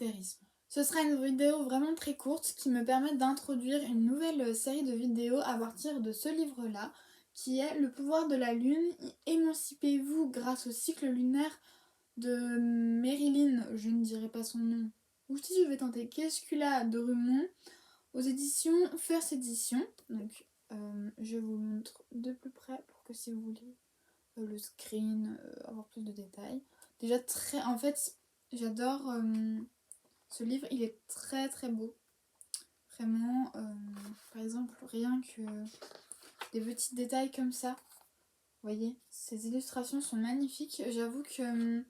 l'ésotérisme. Ce sera une vidéo vraiment très courte qui me permet d'introduire une nouvelle série de vidéos à partir de ce livre-là, qui est Le pouvoir de la lune, émancipez-vous grâce au cycle lunaire de Marilyn, je ne dirai pas son nom, ou si je vais tenter, Kescula de Rumon, aux éditions First Edition. Donc je vous montre de plus près pour que si vous voulez le screen, avoir plus de détails. Déjà en fait, j'adore ce livre, il est très très beau. Vraiment, par exemple, rien que des petits détails comme ça. Vous voyez, ces illustrations sont magnifiques. J'avoue que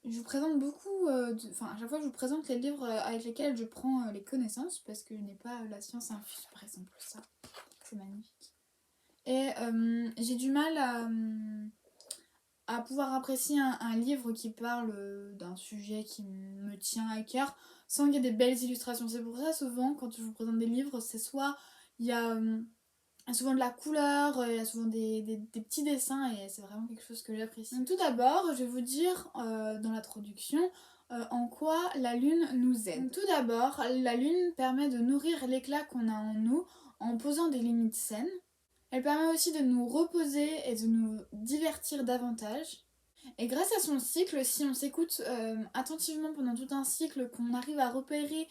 je vous présente beaucoup, à chaque fois je vous présente les livres avec lesquels je prends les connaissances, parce que je n'ai pas la science infuse, par exemple, ça, c'est magnifique. Et j'ai du mal à pouvoir apprécier un livre qui parle d'un sujet qui me tient à cœur sans qu'il y ait des belles illustrations. C'est pour ça souvent quand je vous présente des livres, c'est soit il y a souvent de la couleur, il y a souvent des petits dessins et c'est vraiment quelque chose que j'apprécie. Donc tout d'abord, je vais vous dire dans l'introduction en quoi la lune nous aide. Donc tout d'abord, la lune permet de nourrir l'éclat qu'on a en nous en posant des limites saines. Elle permet aussi de nous reposer et de nous divertir davantage. Et grâce à son cycle, si on s'écoute attentivement pendant tout un cycle, qu'on arrive à repérer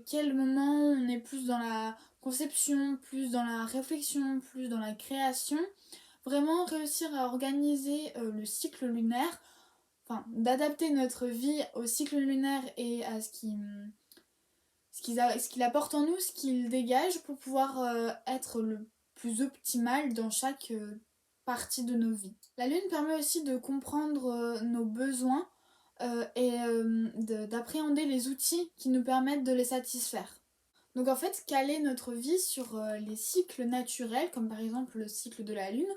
quel moment on est plus dans la conception, plus dans la réflexion, plus dans la création, vraiment réussir à organiser le cycle lunaire, d'adapter notre vie au cycle lunaire et à ce qu'il apporte en nous, ce qu'il dégage pour pouvoir être le plus optimal dans chaque partie de nos vies. La lune permet aussi de comprendre nos besoins et d'appréhender les outils qui nous permettent de les satisfaire. Donc en fait, caler notre vie sur les cycles naturels, comme par exemple le cycle de la lune,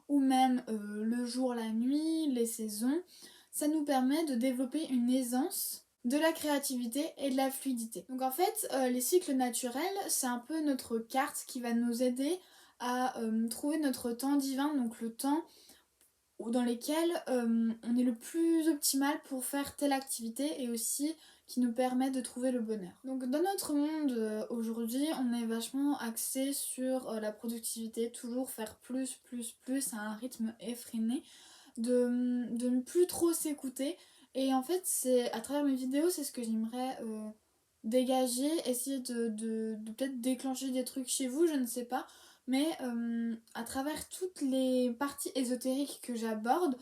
ou même le jour, la nuit, les saisons, ça nous permet de développer une aisance, de la créativité et de la fluidité. Donc en fait, les cycles naturels, c'est un peu notre carte qui va nous aider à trouver notre temps divin, donc le temps dans lequel on est le plus optimal pour faire telle activité et aussi qui nous permet de trouver le bonheur. Donc dans notre monde aujourd'hui, on est vachement axé sur la productivité, toujours faire plus à un rythme effréné, de ne plus trop s'écouter. Et en fait, c'est à travers mes vidéos, c'est ce que j'aimerais dégager, essayer de peut-être déclencher des trucs chez vous, je ne sais pas. Mais à travers toutes les parties ésotériques que j'aborde,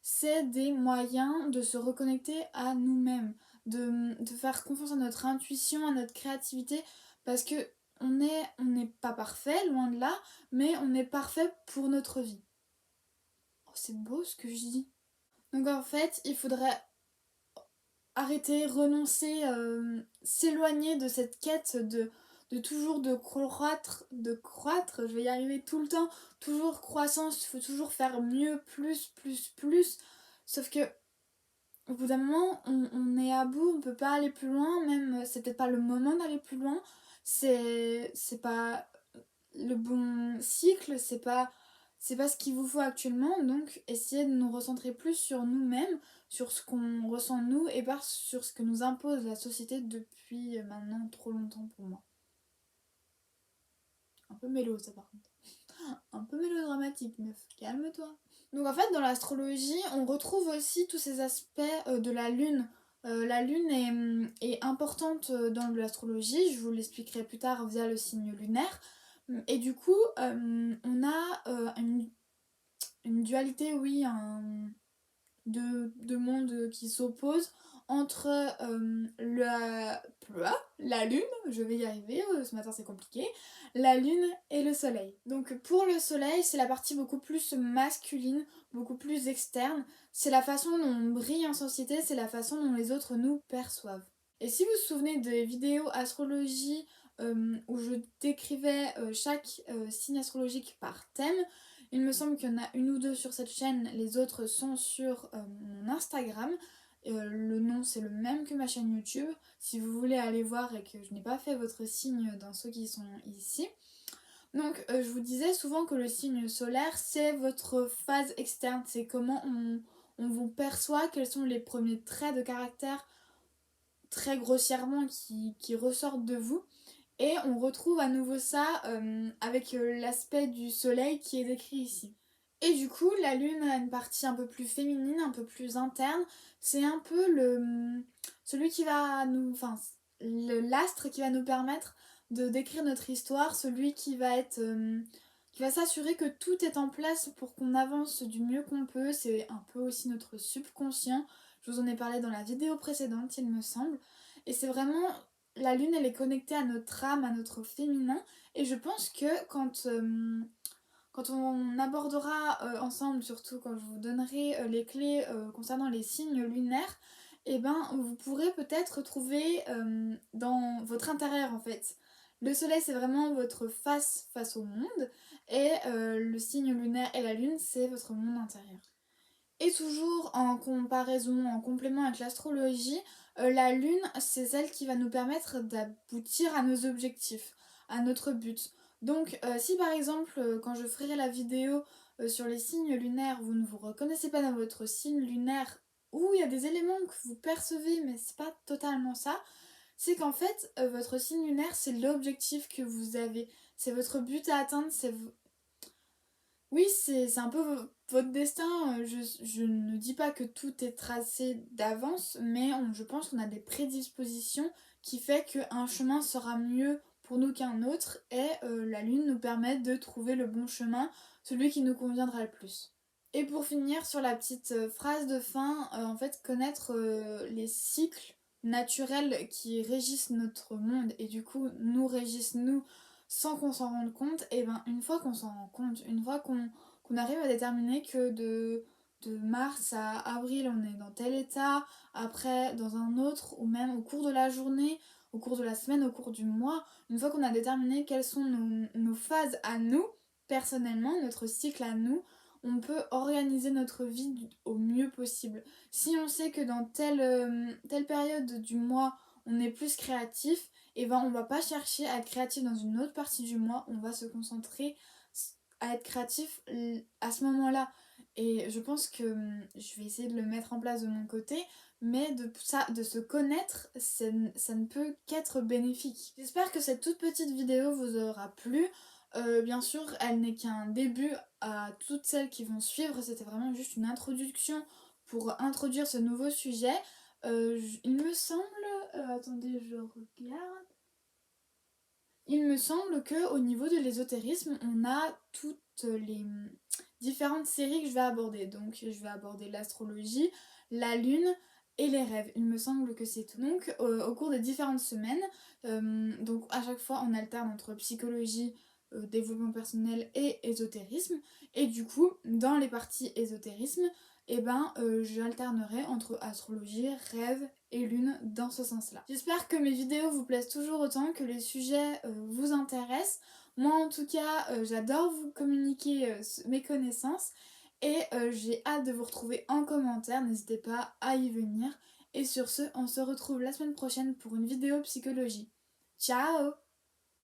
c'est des moyens de se reconnecter à nous-mêmes, de faire confiance à notre intuition, à notre créativité, parce que on n'est pas parfait, loin de là, mais on est parfait pour notre vie. Oh, c'est beau ce que je dis. Donc en fait, il faudrait arrêter, renoncer, s'éloigner de cette quête de toujours de croître, je vais y arriver tout le temps, toujours croissance, il faut toujours faire mieux, plus. Sauf que au bout d'un moment, on est à bout, on peut pas aller plus loin, même c'est peut-être pas le moment d'aller plus loin, c'est pas le bon cycle, c'est pas ce qu'il vous faut actuellement, donc essayez de nous recentrer plus sur nous-mêmes, sur ce qu'on ressent nous et pas sur ce que nous impose la société depuis maintenant trop longtemps pour moi. Un peu mélo ça par contre. Un peu mélodramatique meuf, calme-toi. Donc en fait dans l'astrologie on retrouve aussi tous ces aspects de la lune. La lune est importante dans l'astrologie, je vous l'expliquerai plus tard via le signe lunaire. Et du coup on a une dualité, oui, de mondes qui s'opposent entre la lune, je vais y arriver, ce matin c'est compliqué, la lune et le soleil. Donc pour le soleil, c'est la partie beaucoup plus masculine, beaucoup plus externe, c'est la façon dont on brille en société, c'est la façon dont les autres nous perçoivent. Et si vous vous souvenez des vidéos astrologie où je décrivais chaque signe astrologique par thème, il me semble qu'il y en a une ou deux sur cette chaîne, les autres sont sur mon Instagram. Le nom c'est le même que ma chaîne YouTube, si vous voulez aller voir et que je n'ai pas fait votre signe dans ceux qui sont ici. Donc je vous disais souvent que le signe solaire c'est votre phase externe, c'est comment on vous perçoit, quels sont les premiers traits de caractère très grossièrement qui ressortent de vous. Et on retrouve à nouveau ça avec l'aspect du soleil qui est décrit ici. Et du coup, la lune a une partie un peu plus féminine, un peu plus interne. C'est un peu celui qui va nous... Enfin, l'astre qui va nous permettre de décrire notre histoire, celui qui va être... qui va s'assurer que tout est en place pour qu'on avance du mieux qu'on peut. C'est un peu aussi notre subconscient. Je vous en ai parlé dans la vidéo précédente, il me semble. Et c'est vraiment... La lune, elle est connectée à notre âme, à notre féminin. Et je pense que quand on abordera ensemble, surtout quand je vous donnerai les clés concernant les signes lunaires, et ben vous pourrez peut-être trouver dans votre intérieur en fait. Le soleil c'est vraiment votre face au monde et le signe lunaire et la lune c'est votre monde intérieur. Et toujours en comparaison, en complément avec l'astrologie, la lune, c'est celle qui va nous permettre d'aboutir à nos objectifs, à notre but. Donc si par exemple, quand je ferai la vidéo sur les signes lunaires, vous ne vous reconnaissez pas dans votre signe lunaire, ou il y a des éléments que vous percevez, mais c'est pas totalement ça, c'est qu'en fait, votre signe lunaire, c'est l'objectif que vous avez. C'est votre but à atteindre, oui, c'est un peu votre destin. Je ne dis pas que tout est tracé d'avance, mais je pense qu'on a des prédispositions qui fait qu'un chemin sera mieux pour nous qu'un autre et la lune nous permet de trouver le bon chemin, celui qui nous conviendra le plus. Et pour finir sur la petite phrase de fin, en fait connaître les cycles naturels qui régissent notre monde et du coup nous régissent nous sans qu'on s'en rende compte, et ben une fois qu'on s'en rend compte, une fois qu'on arrive à déterminer que de mars à avril on est dans tel état, après dans un autre, ou même au cours de la journée, au cours de la semaine, au cours du mois, une fois qu'on a déterminé quelles sont nos phases à nous, personnellement, notre cycle à nous, on peut organiser notre vie au mieux possible. Si on sait que dans telle période du mois on est plus créatif, et ben on va pas chercher à être créatif dans une autre partie du mois, on va se concentrer à être créatif à ce moment-là. Et je pense que je vais essayer de le mettre en place de mon côté, mais de se connaître, ça ne peut qu'être bénéfique. J'espère que cette toute petite vidéo vous aura plu. Bien sûr, elle n'est qu'un début à toutes celles qui vont suivre. C'était vraiment juste une introduction pour introduire ce nouveau sujet. Il me semble... attendez, je regarde. Il me semble que au niveau de l'ésotérisme, on a toutes les différentes séries que je vais aborder. Donc je vais aborder l'astrologie, la lune et les rêves. Il me semble que c'est tout. Donc au cours des différentes semaines, donc à chaque fois on alterne entre psychologie, développement personnel et ésotérisme. Et du coup, dans les parties ésotérisme, j'alternerai entre astrologie, rêve et lune dans ce sens-là. J'espère que mes vidéos vous plaisent toujours autant, que les sujets vous intéressent. Moi en tout cas, j'adore vous communiquer mes connaissances et j'ai hâte de vous retrouver en commentaire. N'hésitez pas à y venir. Et sur ce, on se retrouve la semaine prochaine pour une vidéo psychologie. Ciao!